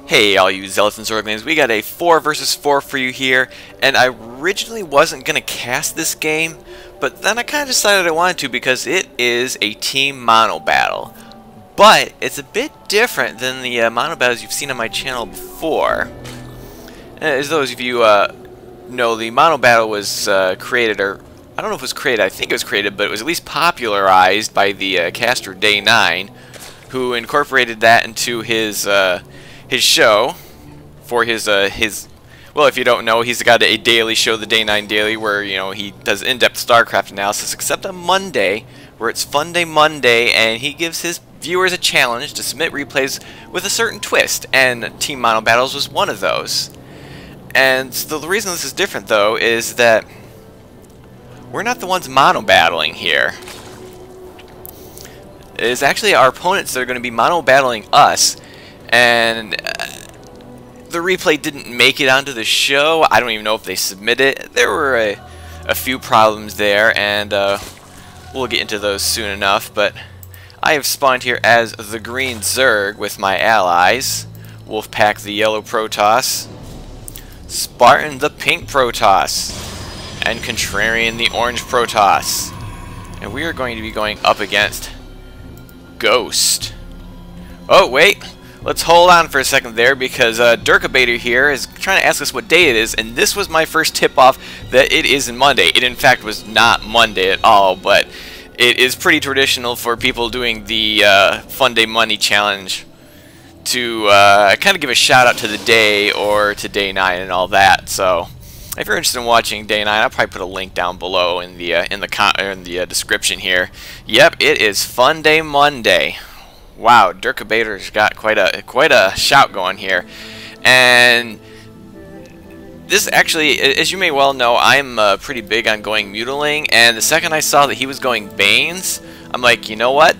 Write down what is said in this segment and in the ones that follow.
Hey all you Zealots and Zerglings, we got a 4 versus 4 for you here, and I originally wasn't going to cast this game, but then I kind of decided I wanted to because it is a team mono battle. But it's a bit different than the mono battles you've seen on my channel before. As those of you know, the mono battle was created, or I don't know if it was created, I think it was created, but it was at least popularized by the caster Day 9, who incorporated that into his show for his well, if you don't know, he's got a daily show, the Day 9 Daily, where he does in-depth Starcraft analysis, except on Monday, where it's Fun Day Monday, and he gives his viewers a challenge to submit replays with a certain twist, and Team Mono Battles was one of those. And so the reason this is different, though, is that we're not the ones mono battling here. It is actually our opponents that are going to be mono battling us. And the replay didn't make it onto the show. I don't even know if they submitted it. There were a few problems there, and we'll get into those soon enough. But I have spawned here as the green Zerg with my allies. Wolfpack the yellow Protoss, Spartan the pink Protoss, and Contrarian the orange Protoss. And we are going to be going up against Ghost. Oh, wait. Let's hold on for a second there, because Durkabator here is trying to ask us what day it is, and this was my first tip-off that it isn't Monday. It in fact was not Monday at all, but it is pretty traditional for people doing the Fun Day Money Challenge to kind of give a shout out to the day or to Day 9 and all that. So if you're interested in watching Day 9, I'll probably put a link down below in the description here. Yep, it is Fun Day Monday. Wow, Durkabator's got quite a shout going here, and this actually, as you may well know, I'm pretty big on going Mutiling, and the second I saw that he was going Banes, I'm like, you know what?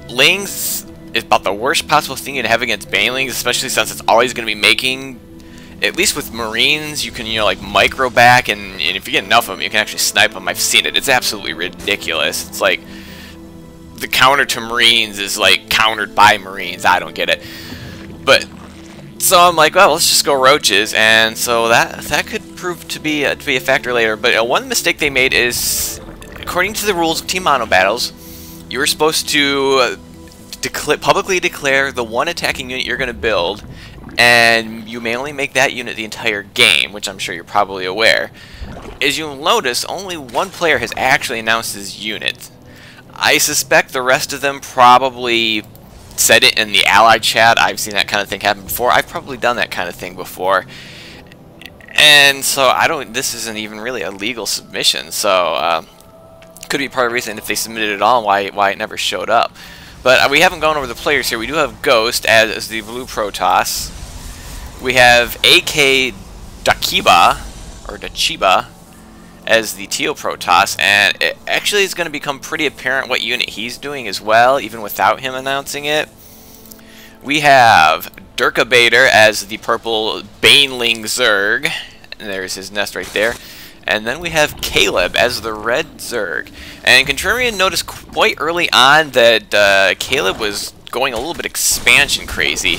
Lings is about the worst possible thing you'd have against Banelings, especially since it's always going to be making. At least with Marines, you can like micro back, and if you get enough of them, you can actually snipe them. I've seen it. It's absolutely ridiculous. It's like the counter to Marines is like countered by Marines. I don't get it. But so I'm like, well, let's just go Roaches, and so that could prove to be a factor later. But one mistake they made is, according to the rules of Team Mono Battles, you were supposed to publicly declare the one attacking unit you're going to build, and you may only make that unit the entire game, which I'm sure you're probably aware. As you'll notice, only one player has actually announced his unit. I suspect the rest of them probably said it in the allied chat. I've seen that kind of thing happen before. I've probably done that kind of thing before. And so this isn't even really a legal submission, so could be part of the reason if they submitted it all why it never showed up. But we haven't gone over the players here. We do have Ghost as the blue Protoss. We have AK Dachiba as the teal Protoss, and it actually is going to become pretty apparent what unit he's doing as well, even without him announcing it. We have Durkabator as the purple Baneling Zerg, and there's his nest right there. And then we have Caleb as the red Zerg. And Contrarian noticed quite early on that Caleb was going a little bit expansion crazy.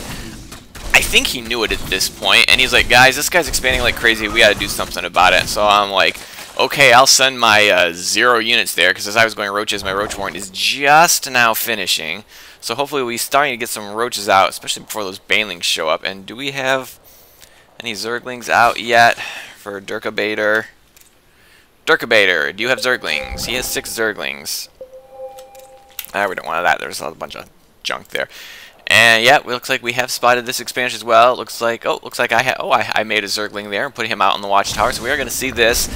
I think he knew it at this point, and he's like, guys, this guy's expanding like crazy, we gotta do something about it. So I'm like, okay, I'll send my 0 units there, because as I was going Roaches, my Roach Warrant is just now finishing. So hopefully we're starting to get some Roaches out, especially before those Banelings show up. And do we have any Zerglings out yet for Durkabator? Durkabator, do you have Zerglings? He has 6 Zerglings. We don't want that. There's a bunch of junk there. And yeah, it looks like we have spotted this expansion as well. It looks like I made a Zergling there and put him out on the watchtower. So we are going to see this,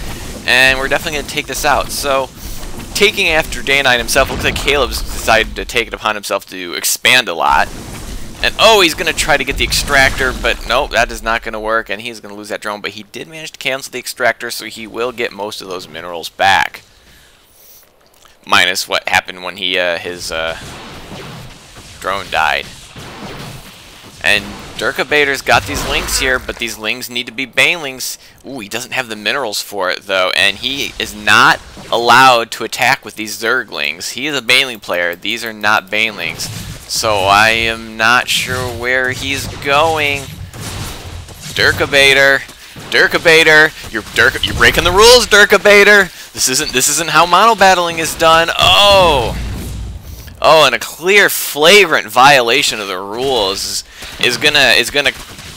and we're definitely going to take this out. So taking after Day 9 himself, looks like Caleb's decided to take it upon himself to expand a lot. And oh, he's going to try to get the extractor, but nope, that is not going to work, and he's going to lose that drone. But he did manage to cancel the extractor, so he will get most of those minerals back. Minus what happened when his drone died. And Durkabator's got these lings here, but these lings need to be Banelings. Ooh, he doesn't have the minerals for it, though, and he is not allowed to attack with these Zerglings. He is a Baneling player. These are not Banelings. So I am not sure where he's going. Durkabator. Durkabator. You're breaking the rules, Durkabator. This isn't how mono battling is done. Oh. Oh, and a clear, flagrant violation of the rules is gonna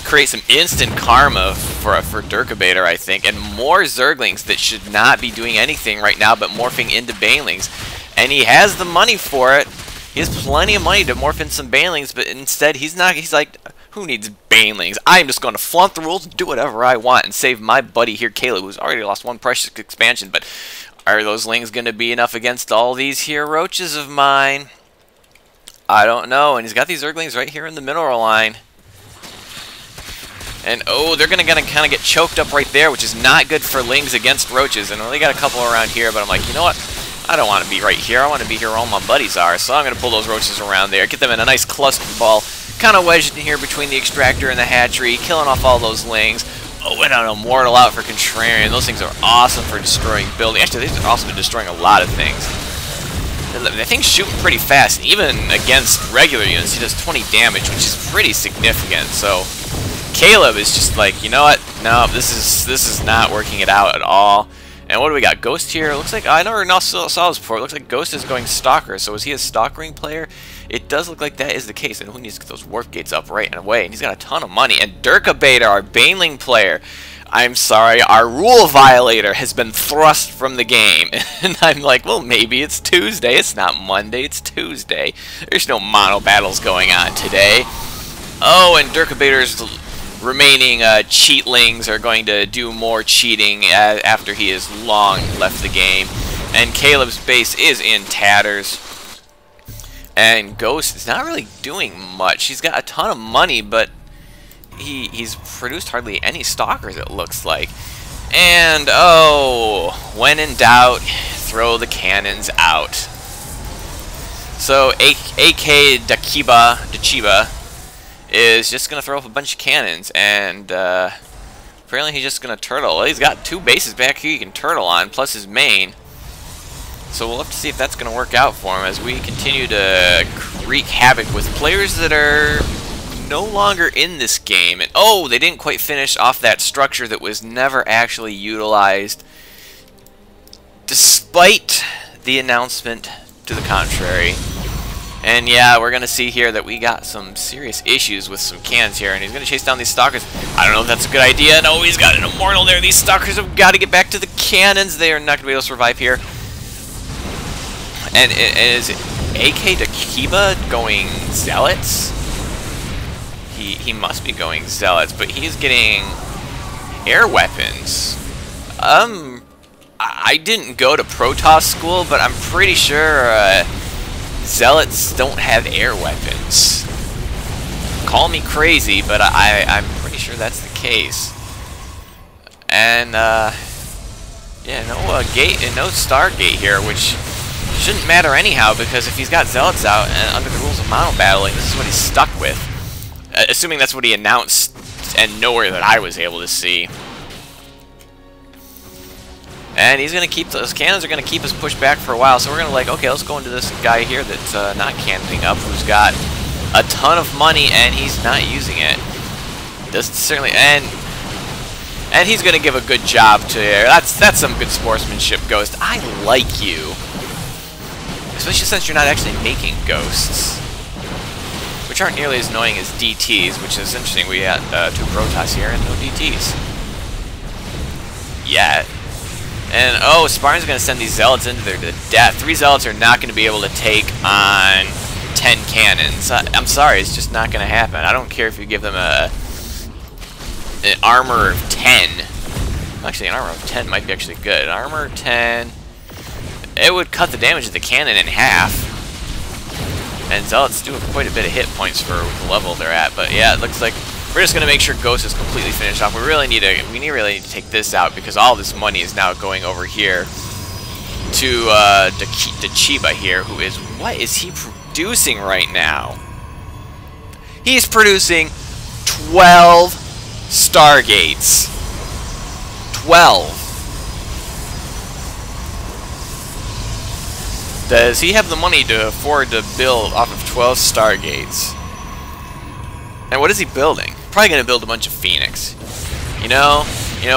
create some instant karma for Durkabator, I think, and more Zerglings that should not be doing anything right now but morphing into Banelings. And he has the money for it. He has plenty of money to morph in some Banelings, but instead he's like, who needs Banelings? I'm just going to flaunt the rules and do whatever I want and save my buddy here, Caleb, who's already lost one precious expansion. But are those lings going to be enough against all these here roaches of mine? I don't know. And he's got these Zerglings right here in the mineral line. And oh, they're gonna kind of get choked up right there, which is not good for lings against roaches. And we got a couple around here, but I'm like, you know what? I don't want to be right here. I want to be here where all my buddies are. So I'm gonna pull those roaches around there, get them in a nice cluster ball, kind of wedged in here between the extractor and the hatchery, killing off all those lings. Oh, and an immortal out for Contrarian. Those things are awesome for destroying buildings. Actually, these are awesome for destroying a lot of things. The thing's shooting pretty fast. Even against regular units, he does 20 damage, which is pretty significant. So Caleb is just like, you know what? No, this is not working it out at all. And what do we got? Ghost here. Looks like I never saw this before. It looks like Ghost is going Stalker. So is he a Stalkering player? It does look like that is the case. And who needs to get those warp gates up right and away? And he's got a ton of money. And Durkabator, our Baneling player, I'm sorry, our rule violator has been thrust from the game. And I'm like, well, maybe it's Tuesday. It's not Monday. It's Tuesday. There's no mono battles going on today. Oh, and Durkabator's remaining cheatlings are going to do more cheating after he has long left the game. And Caleb's base is in tatters. And Ghost is not really doing much. He's got a ton of money, but he's produced hardly any stalkers, it looks like. And oh, when in doubt, throw the cannons out. So AK Dachiba is just going to throw up a bunch of cannons, and apparently he's just going to turtle. Well, he's got two bases back here he can turtle on, plus his main. So we'll have to see if that's going to work out for him as we continue to wreak havoc with players that are no longer in this game. And oh, they didn't quite finish off that structure that was never actually utilized, despite the announcement to the contrary. And yeah, we're going to see here that we got some serious issues with some cannons here, and he's going to chase down these stalkers. I don't know if that's a good idea. No, he's got an immortal there. These stalkers have got to get back to the cannons. They are not going to be able to survive here. And is AK Dakiba going Zealots? He must be going Zealots, but he's getting air weapons. I didn't go to Protoss school, but I'm pretty sure Zealots don't have air weapons. Call me crazy, but I'm pretty sure that's the case. And yeah, no gate and no Stargate here, which shouldn't matter anyhow, because if he's got Zealots out and under the rules of mono battling, this is what he's stuck with. Assuming that's what he announced and nowhere that I was able to see. And he's going to keep, those cannons are going to keep us pushed back for a while, so we're going to like, okay, let's go into this guy here that's not cannoning up, who's got a ton of money and he's not using it. Doesn't certainly, and he's going to give a good job to her. That's some good sportsmanship, Ghost. I like you. Especially since you're not actually making ghosts, which aren't nearly as annoying as DTs, which is interesting. We got 2 Protoss here and no DTs. Yet. And oh, Spartan's going to send these Zealots into their death. 3 Zealots are not going to be able to take on 10 cannons. I'm sorry, it's just not going to happen. I don't care if you give them an armor of 10. Actually, an armor of 10 might be actually good. Armor of 10. It would cut the damage of the cannon in half. And Zealots do have quite a bit of hit points for the level they're at. But yeah, it looks like we're just going to make sure Ghost is completely finished off. We really need to take this out, because all this money is now going over here to Dachiba here, who is, what is he producing right now? He's producing 12 Stargates. 12. Does he have the money to afford to build off of 12 Stargates? And what is he building? Probably going to build a bunch of Phoenix. You know,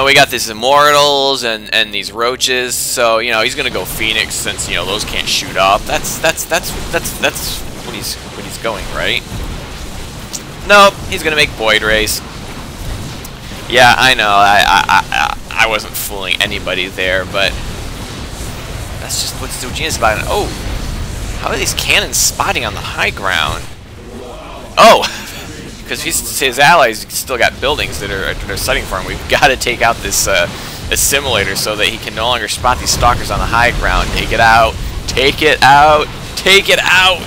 we got these Immortals and these Roaches, so he's going to go Phoenix since those can't shoot up. That's what he's going, right? Nope, he's going to make Void Rays. Yeah, I know. I wasn't fooling anybody there, but that's just what's so genius about it. Oh, how are these cannons spotting on the high ground? Oh, because his allies still got buildings that are setting for him. We've got to take out this assimilator so that he can no longer spot these stalkers on the high ground. Take it out. Take it out. Take it out.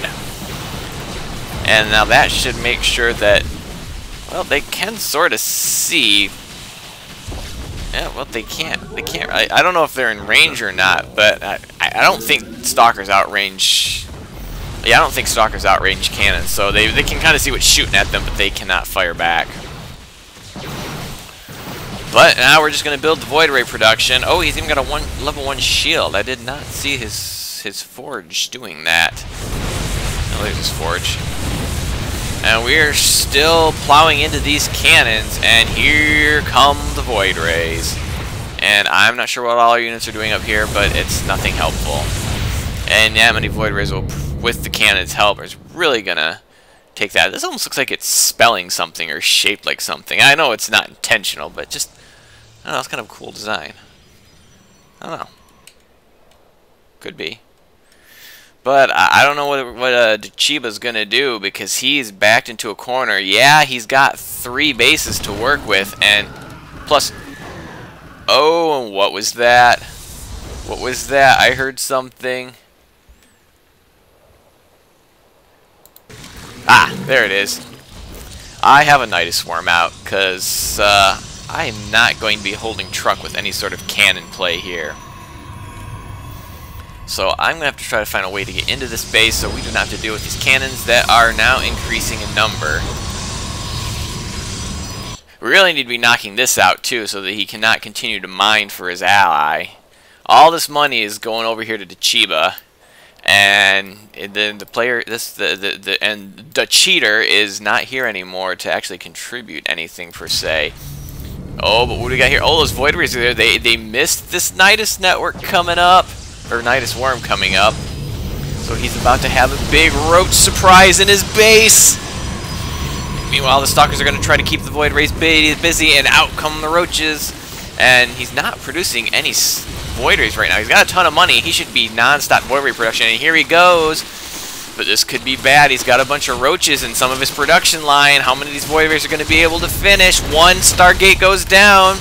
And now that should make sure that, well, they can sort of see. Yeah, well, they can't. They can't. I don't know if they're in range or not, but I don't think stalkers outrange. Yeah, I don't think stalkers outrange cannons, so they can kind of see what's shooting at them, but they cannot fire back. But now we're just going to build the Void Ray production. Oh, he's even got a level 1 shield. I did not see his forge doing that. Oh, there's his forge. And we're still plowing into these cannons, and here come the Void Rays. And I'm not sure what all our units are doing up here, but it's nothing helpful. And yeah, many Void Rays will, with the cannon's help, is really gonna take that. This almost looks like it's spelling something or shaped like something. I know it's not intentional, but just, I don't know, it's kind of a cool design. I don't know. Could be. But I don't know what Chiba's going to do, because he's backed into a corner. Yeah, he's got 3 bases to work with, and plus... Oh, what was that? What was that? I heard something. Ah, there it is. I have a Nidus Swarm out, because I am not going to be holding truck with any sort of cannon play here. So I'm going to have to try to find a way to get into this base so we do not have to deal with these cannons that are now increasing in number. We really need to be knocking this out too, so that he cannot continue to mine for his ally. All this money is going over here to Chiba, and then the player, the cheater is not here anymore to actually contribute anything per se. Oh, but what do we got here? Oh, those Void Rays are there. They missed this Nidus network coming up. Or Nidus Worm coming up. So he's about to have a big roach surprise in his base. Meanwhile, the stalkers are going to try to keep the Void Rays busy, and out come the roaches. And he's not producing any Void Rays right now. He's got a ton of money. He should be non-stop Void Ray production, and here he goes. But this could be bad. He's got a bunch of roaches in some of his production line. How many of these Void Rays are going to be able to finish? 1 Stargate goes down.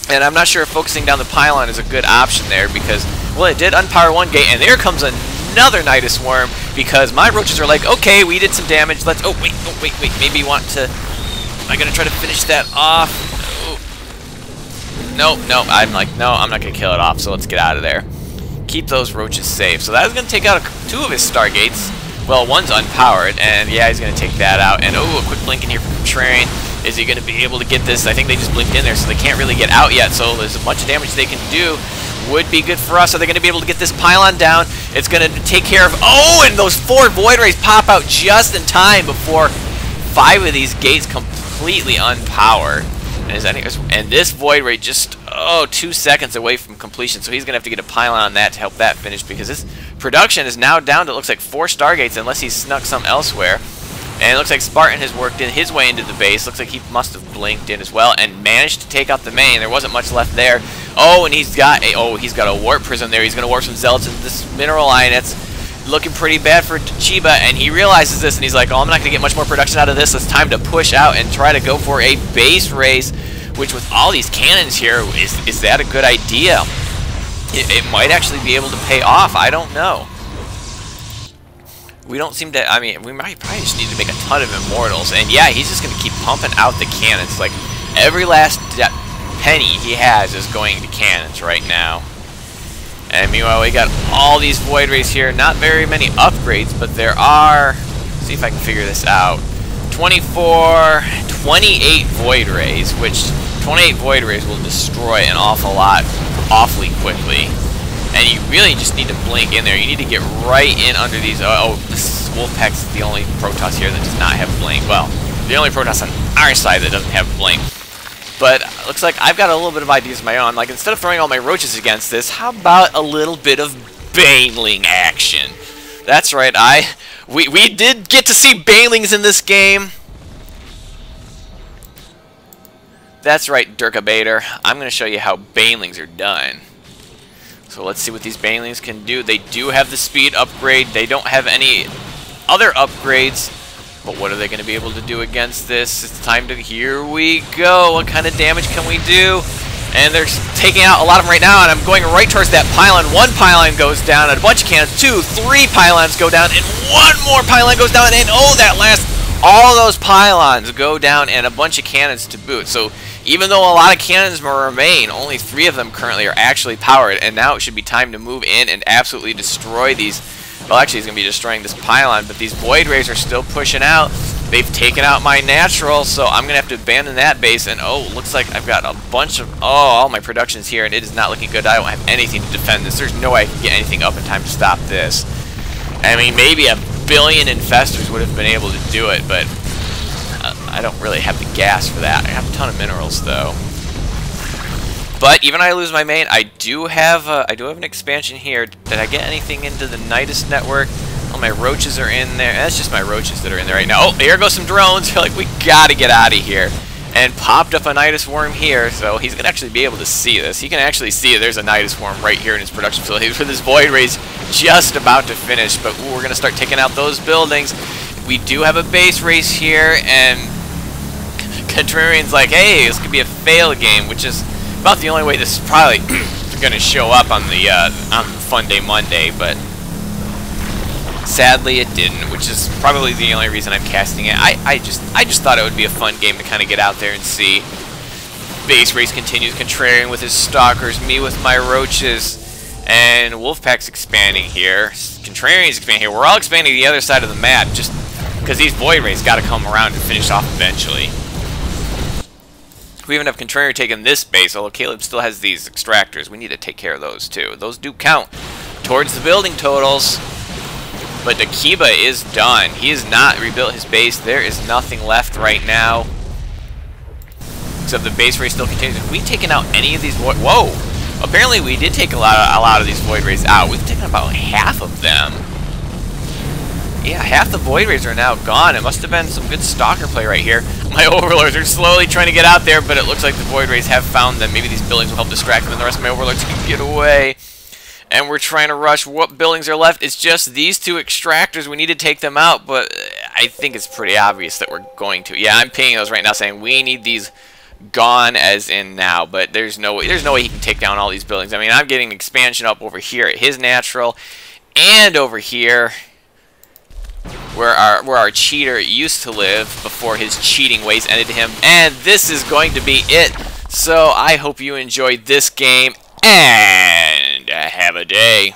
And I'm not sure if focusing down the pylon is a good option there, because, well, it did unpower 1 gate, and there comes another Nidus Worm, because my roaches are like, okay, we did some damage, let's, oh, wait, maybe you want to, am I going to try to finish that off? Oh. No, I'm like, no, I'm not going to kill it off, so let's get out of there. Keep those roaches safe. So that is going to take out 2 of his Stargates. Well, 1's unpowered, and yeah, he's going to take that out, and oh, a quick blink in here from Train. Is he going to be able to get this? I think they just blinked in there, so they can't really get out yet. So there's a bunch of damage they can do. Would be good for us. Are they going to be able to get this pylon down? It's going to take care of... Oh, and those 4 Void Rays pop out just in time before 5 of these gates completely unpowered. And this Void Ray just, 2 seconds away from completion. So he's going to have to get a pylon on that to help that finish, because this production is now down to, it looks like, 4 Stargates, unless he's snuck some elsewhere. And it looks like Spartan has worked in his way into the base. Looks like he must have blinked in as well and managed to take out the main. There wasn't much left there. Oh, and he's got a warp prism there. He's going to warp some zealots into this mineral line. It's looking pretty bad for Chiba, and he realizes this, and he's like, oh, I'm not going to get much more production out of this. It's time to push out and try to go for a base race, which with all these cannons here, is that a good idea? It might actually be able to pay off. I don't know. We don't seem to, I mean, we might probably just need to make a ton of Immortals. And yeah, he's just going to keep pumping out the cannons. Like, every last penny he has is going to cannons right now. And meanwhile, we got all these Void Rays here. Not very many upgrades, but there are, let's see if I can figure this out. 28 Void Rays, which 28 Void Rays will destroy an awful lot awfully quickly. And you really just need to blink in there. You need to get right in under these. Oh, this Wolfpack is the only Protoss here that does not have blink. Well, the only Protoss on our side that doesn't have blink. But looks like I've got a little bit of ideas of my own. Like, instead of throwing all my roaches against this, how about a little bit of Baneling action? That's right, we did get to see Banelings in this game. That's right, Durkabator. I'm going to show you how Banelings are done. So let's see what these Banelings can do. They do have the speed upgrade. They don't have any other upgrades. But what are they going to be able to do against this? It's time to... Here we go. What kind of damage can we do? And they're taking out a lot of them right now, and I'm going right towards that pylon. One pylon goes down, and a bunch of cannons. 2, 3 pylons go down, and one more pylon goes down, and oh, that last... All those pylons go down, and a bunch of cannons to boot. So even though a lot of cannons remain, only 3 of them currently are actually powered, and now it should be time to move in and absolutely destroy these... Well, actually, he's going to be destroying this pylon, but these Void Rays are still pushing out. They've taken out my natural, so I'm going to have to abandon that base. And, oh, looks like I've got a bunch of... Oh, all my production's here, and it is not looking good. I don't have anything to defend this. There's no way I can get anything up in time to stop this. I mean, maybe a billion infestors would have been able to do it, but I don't really have the gas for that. I have a ton of minerals, though. But even I lose my main, I do have an expansion here. Did I get anything into the Nidus network? Oh, my roaches are in there. That's just my roaches that are in there right now. Oh, here goes some drones. You're like, we gotta get out of here. And popped up a Nidus worm here, so he's gonna actually be able to see this. He can actually see there's a Nidus worm right here in his production facility with his Void Rays just about to finish. But ooh, we're gonna start taking out those buildings. We do have a base race here, and Contrarian's like, hey, this could be a fail game, which is about the only way this is probably going to show up on the Fun Day Monday, but sadly it didn't, which is probably the only reason I'm casting it. I just thought it would be a fun game to kind of get out there and see. Base race continues, Contrarian with his stalkers, me with my roaches, and Wolfpack's expanding here. Contrarian's expanding here. We're all expanding to the other side of the map, just because these Void Rays got to come around and finish off eventually. We even have Contrarian taking this base, although Caleb still has these extractors. We need to take care of those too. Those do count towards the building totals. But Dakiba is done. He has not rebuilt his base. There is nothing left right now. Except the base race still continues. Have we taken out any of these Void... Whoa! Apparently we did take a lot of these Void Rays out. We've taken about half of them. Yeah, half the Void Rays are now gone. It must have been some good stalker play right here. My Overlords are slowly trying to get out there, but it looks like the Void Rays have found them. Maybe these buildings will help distract them, and the rest of my Overlords can get away. And we're trying to rush. What buildings are left? It's just these 2 extractors. We need to take them out, but I think it's pretty obvious that we're going to. Yeah, I'm pinging those right now, saying we need these gone as in now, but there's no way he can take down all these buildings. I mean, I'm getting expansion up over here at his natural, and over here where our cheater used to live before his cheating ways ended him. And this is going to be it. So I hope you enjoyed this game, and have a day.